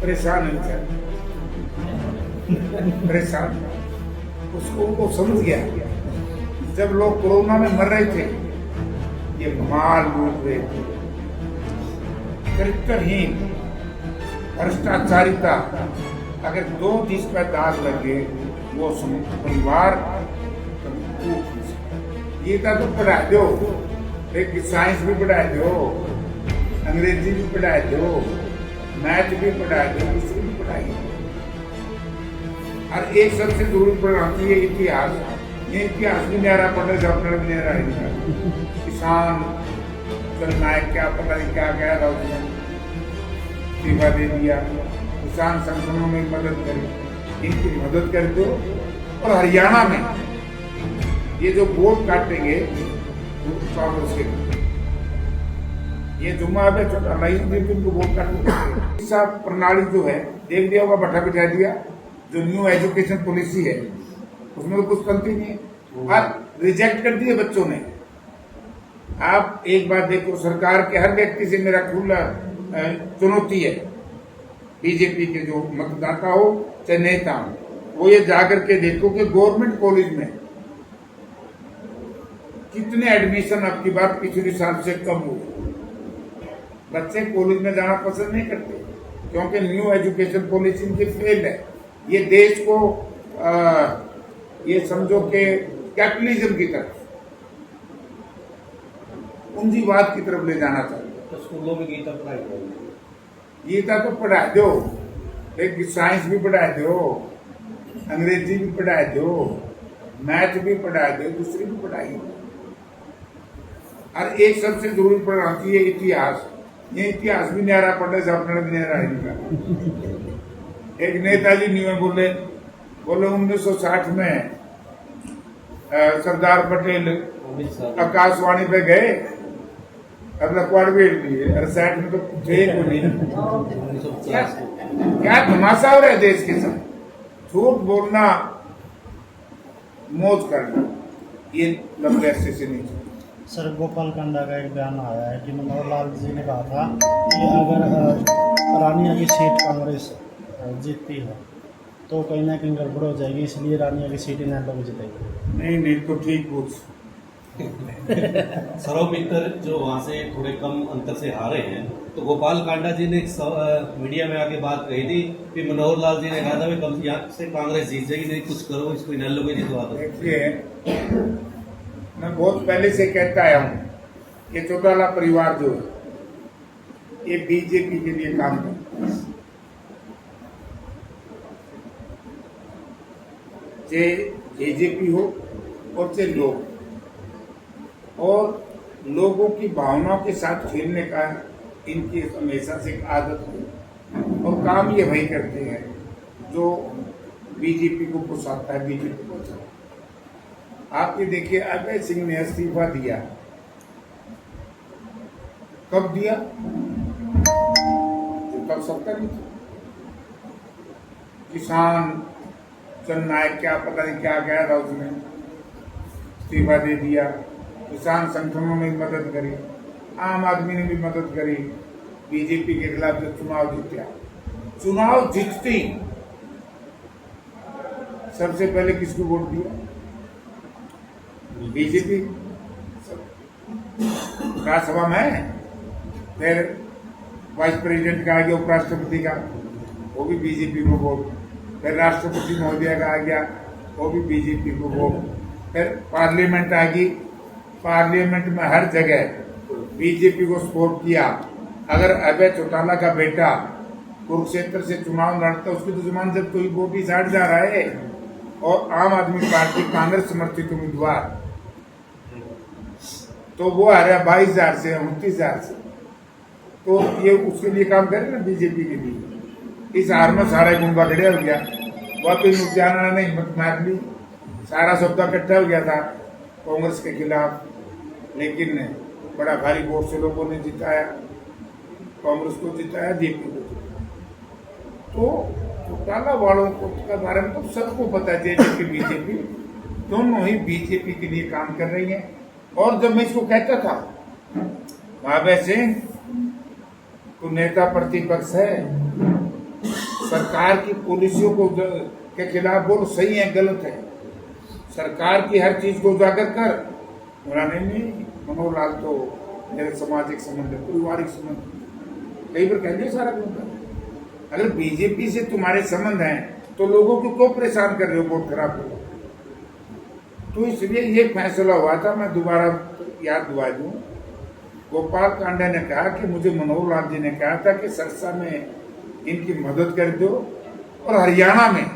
परेशान है बेचारा, परेशान। उसको वो समझ गया, जब लोग कोरोना में मर रहे थे ये माल लूट रहे थे, चरित्रहीन भ्रष्टाचारिता, अगर 2 चीज पर दाग लगे वो परिवार गीता तो पढ़ा दो, एक साइंस भी पढ़ा दो, अंग्रेजी भी पढ़ा दो, मैथ भी पढ़ा दो, दूसरी भी पढ़ाई। और एक सबसे जरूरी पढ़ाती है इतिहास। ये इतिहास भी न्यारा पढ़ने से अपना भी न्यारा है। किसान चलना है, क्या पता नहीं क्या कह रहा उसने, सेवा दे दिया, किसान संगठनों में मदद करी, इनकी मदद कर दो। और हरियाणा में ये जो वोट काटेंगे कांग्रेस के, ये जुम्मा है छोटा नहीं उनको वोट काटेंगे। सब प्रणाली जो है देख दिया होगा, भट्टा बिठा दिया। जो न्यू एजुकेशन पॉलिसी है उसमें तो कुछ गलती नहीं है, और रिजेक्ट कर दिए बच्चों ने। आप एक बात देखो, सरकार के हर व्यक्ति से मेरा खुला चुनौती है, बीजेपी के जो मतदाता हो चाहे नेता हो, वो ये जाकर के देखो कि गवर्नमेंट कॉलेज में कितने एडमिशन अब की बात पिछले साल से कम हुए। बच्चे कॉलेज में जाना पसंद नहीं करते क्योंकि न्यू एजुकेशन पॉलिसी इनकी फेल है। ये देश को ये समझो कि कैपिटलिज्म की तरफ, पूंजीवाद की तरफ ले जाना चाहिए। तो स्कूलों में गीता पढ़ाई जाएगी, गीता तो पढ़ा दो, एक साइंस भी पढ़ा दो, अंग्रेजी भी पढ़ा दो, मैथ भी पढ़ा दो, दूसरी भी पढ़ाई। और एक सबसे जरूरी पढ़ाती है इतिहास। ये इतिहास भी न्यारा पढ़ने से अपना भी न्यारा है। एक नेताजी न्यू में बोले 1960 में सरदार पटेल आकाशवाणी पे गए, अब रिकॉर्ड भी दिए, और 60 में तो थे को नहीं। क्या तमाशा हो रहा है देश के साथ। झूठ बोलना, मौज करना, ये लंबे अरसे से नहीं। सर, गोपाल कांडा का एक बयान आया है कि मनोहर लाल जी ने कहा था कि अगर रानिया की सीट कांग्रेस जीतती है तो कहीं ना कहीं गड़बड़ हो जाएगी, इसलिए रानिया की सीट इन्हें लोग जिताएगी। नहीं तो ठीक पूछ। सौरभ मित्तर जो वहाँ से थोड़े कम अंतर से हारे हैं, तो गोपाल कांडा जी ने मीडिया में आके बात कही थी कि मनोहर लाल जी ने कहा था कम यहाँ से कांग्रेस जीत जाएगी, नहीं कुछ करो, इसको इन लोगों जितवा दो। देखिए, मैं बहुत पहले से कहता आया हूँ कि चौटाला परिवार जो है ये बीजेपी के लिए काम करता है। चाहे बीजेपी हो और चाहे लोग, और लोगों की भावनाओं के साथ खेलने का इनकी हमेशा से एक आदत है, और काम ये वही करते हैं जो बीजेपी को पोसाता है, बीजेपी को पोसाता है। आप ये देखिए, अभय सिंह ने इस्तीफा दिया, कब दिया? तब सत्ता नहीं थी। किसान चलना है, क्या पता नहीं क्या कह रहा उसने, इस्तीफा दे दिया। किसान संगठनों में मदद करी, आम आदमी ने भी मदद करी, बीजेपी के खिलाफ जो चुनाव जीता, चुनाव जीतती सबसे पहले किसको वोट दिया? बीजेपी। राज्यसभा में फिर वाइस प्रेसिडेंट का आ गया, उपराष्ट्रपति का, वो भी बीजेपी को वोट। फिर राष्ट्रपति महोदय का आ गया, वो भी बीजेपी को वोट। फिर पार्लियामेंट आ गई, पार्लियामेंट में हर जगह बीजेपी को सपोर्ट किया। अगर अभय चौटाला का बेटा कुरुक्षेत्र से चुनाव लड़ता, उसकी तो जुबान जब कोई वोट ही साठ जा रहा है, और आम आदमी पार्टी कांग्रेस समर्थित उम्मीदवार, तो वो आ रहा है 22,000 से 29,000 से, तो ये उसके लिए काम करे ना, बीजेपी के लिए। इस हार में सारा गुंबा खड़ा हो गया, वह तो नुकसान ने हिम्मत मार ली, सारा सौदा इकट्ठा हो गया था कांग्रेस के खिलाफ, लेकिन बड़ा भारी वोट से लोगों ने जिताया, कांग्रेस को जिताया, जेपी को जिताया। तो चौटाला वालों को के बारे में तो सबको पता है, जेजेपी बीजेपी दोनों ही बीजेपी के लिए काम कर रही है। और जब मैं इसको कहता था, अभय सिंह तू नेता प्रतिपक्ष है, सरकार की पॉलिसियों को के खिलाफ बोल, सही है गलत है, सरकार की हर चीज को उजागर कर। बोला नहीं, मनोहर लाल तो मेरे सामाजिक संबंध है, पारिवारिक संबंध, कई बार कह दिया सारा कुछ। अगर बीजेपी से तुम्हारे संबंध हैं तो लोगों को क्यों परेशान कर रहे हो, वोट खराब करो। तो इसलिए ये फैसला हुआ था। मैं दोबारा याद दिला दूं, गोपाल कांडा ने कहा कि मुझे मनोहर लाल जी ने कहा था कि सरसा में इनकी मदद कर दो, और हरियाणा में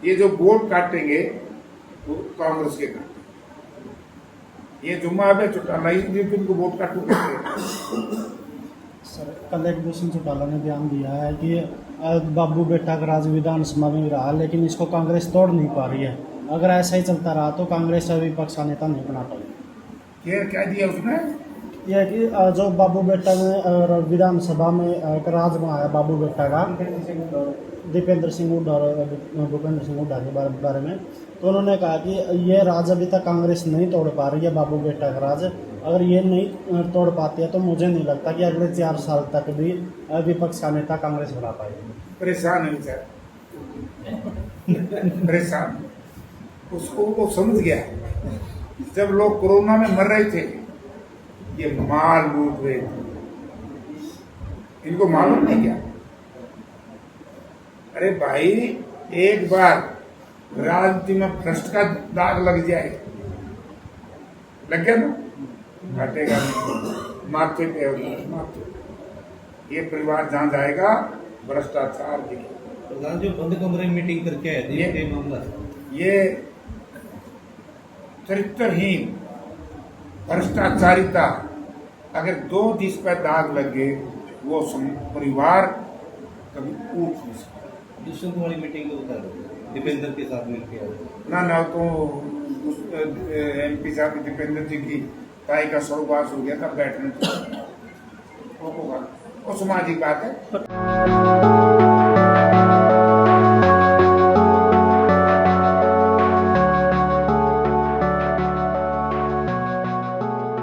ये जो वोट काटेंगे वो कांग्रेस के काटेंगे। ये जुम्मा है चौटाला ही तुमको वोट काटोगे। सर, कल एक भूषण चौटाला ने बयान दिया है कि बाबू बेटा का राज विधानसभा में रहा, लेकिन इसको कांग्रेस तोड़ नहीं पा रही है। अगर ऐसा ही चलता रहा तो कांग्रेस विपक्ष का नेता नहीं बना पाएगी। क्या दिया उसने? यह कि जो बाबू बेटा ने विधानसभा में एक राज में आया बाबू बेटा का, दीपेंद्र सिंह हुड्डा और भूपेंद्र सिंह हुड्डा के बारे में, तो उन्होंने कहा कि ये राज अभी तक कांग्रेस नहीं तोड़ पा रही है, बाबू बेटा का राज। अगर ये नहीं तोड़ पाती है तो मुझे नहीं लगता कि अगले 4 साल तक भी विपक्ष का नेता कांग्रेस बना पाएगी। परेशान है बेचारा, परेशान। उसको वो समझ गया, जब लोग कोरोना में मर रहे थे ये माल लूट रहे थे, इनको मालूम नहीं क्या? अरे भाई, एक बार राजनीति में भ्रष्ट का दाग लग जाए, लग गया ना, घटेगा नहीं, माथे पे होगा माथे। ये परिवार जहाँ जाएगा भ्रष्टाचार दिखेगा। प्रधान जी बंद कमरे में मीटिंग करके आए थे, ये मामला ये चरित्रहीन भ्रष्टाचारिता, अगर 2 जिस पर दाग लगे वो परिवार कभी उठ नहीं सकता। दुष्यंत वाली मीटिंग को बता दो, दीपेंद्र के साथ मिलकर ना तो MP साहब दीपेंद्र जी की ताई का स्वर्गवास हो गया था, बैठने वो सामाजिक बात है।